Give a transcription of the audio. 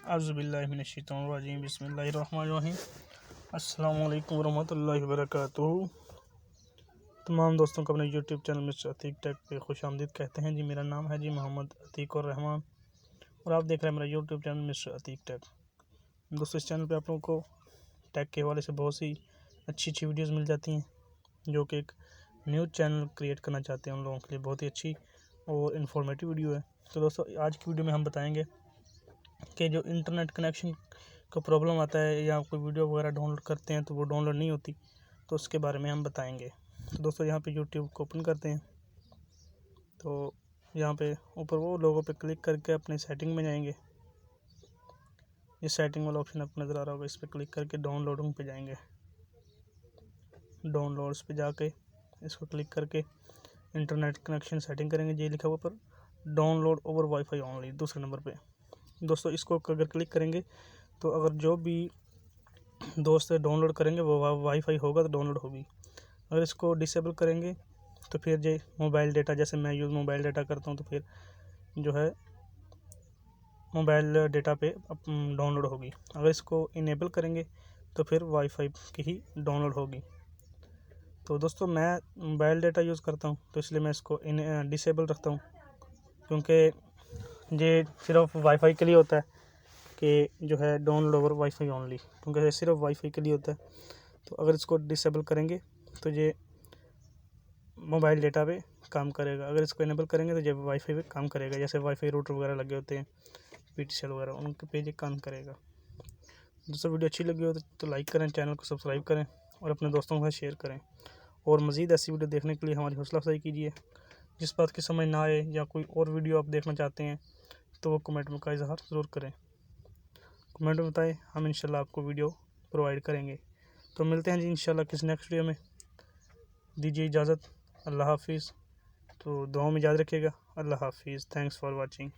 औज़ुबिल्लाहिमिनश्शैतानिर्रजीम बिस्मिल्लाहिर्रहमानिर्रहीम। अस्सलामु अलैकुम वरहमतुल्लाहि वबरकातुहू। तमाम दोस्तों को अपने YouTube channel mister Atiq tech पे खुश आमदीद कहते हैं जी। मेरा नाम है जी मोहम्मद अतीक और रहमान और आप देख रहे हैं मेरा YouTube channel mister Atiq tech. दोस्तों, इस चैनल पे आप लोगों को टेक के हवाले से बहुत सी अच्छी अच्छी वीडियोज़ मिल जाती हैं, जो कि एक न्यूज़ चैनल क्रिएट करना चाहते हैं उन लोगों के लिए बहुत ही अच्छी और इन्फॉर्मेटिव वीडियो है। तो दोस्तों, आज की वीडियो में हम बताएंगे कि जो इंटरनेट कनेक्शन का प्रॉब्लम आता है या कोई वीडियो वगैरह डाउनलोड करते हैं तो वो डाउनलोड नहीं होती, तो उसके बारे में हम बताएंगे। तो दोस्तों, यहाँ पे यूट्यूब को ओपन करते हैं, तो यहाँ पे ऊपर वो लोगों पे क्लिक करके अपने सेटिंग में जाएंगे। ये सेटिंग वाला ऑप्शन आपको नज़र आ रहा होगा, इस पर क्लिक करके डाउनलोडिंग पे जाएंगे। डाउनलोड्स पे जाके इसको क्लिक करके इंटरनेट कनेक्शन सेटिंग करेंगे। ये लिखा हुआ पर डाउनलोड ओवर वाईफाई ओनली दूसरे नंबर पे। दोस्तों, इसको अगर क्लिक करेंगे तो अगर जो भी दोस्त डाउनलोड करेंगे वो वाईफाई होगा तो डाउनलोड होगी। अगर इसको डिसेबल करेंगे तो फिर जो मोबाइल डेटा, जैसे मैं यूज़ मोबाइल डाटा करता हूँ, तो फिर जो है मोबाइल डेटा पे डाउनलोड होगी। अगर इसको इनेबल करेंगे तो फिर वाईफाई की ही डाउनलोड होगी। तो दोस्तों, मैं मोबाइल डेटा यूज़ करता हूँ तो इसलिए मैं इसको डिसेबल रखता हूँ, क्योंकि ये सिर्फ वाईफाई के लिए होता है कि जो है डाउनलोड ओवर वाईफाई ओनली, क्योंकि ये सिर्फ वाईफाई के लिए होता है। तो अगर इसको डिसेबल करेंगे तो ये मोबाइल डेटा पे काम करेगा। अगर इसको इनेबल करेंगे तो ये वाईफाई पे काम करेगा। जैसे वाईफाई रूटर वगैरह लगे होते हैं, पीटीसीएल वगैरह, उनके पे ये काम करेगा। दोस्तों, वीडियो अच्छी लगी हो तो लाइक करें, चैनल को सब्सक्राइब करें और अपने दोस्तों के साथ शेयर करें। और मज़ीद ऐसी वीडियो देखने के लिए हमारी हौसला अफजाई कीजिए। जिस बात की समझ ना आए या कोई और वीडियो आप देखना चाहते हैं तो वो कमेंट में का इजहार ज़रूर करें। कमेंट में बताएं, हम इंशाल्लाह आपको वीडियो प्रोवाइड करेंगे। तो मिलते हैं जी इंशाल्लाह किसी नेक्स्ट वीडियो में। दीजिए इजाज़त। अल्लाह हाफिज़। तो दुआओं में याद रखिएगा। अल्लाह हाफिज़। Thanks for watching.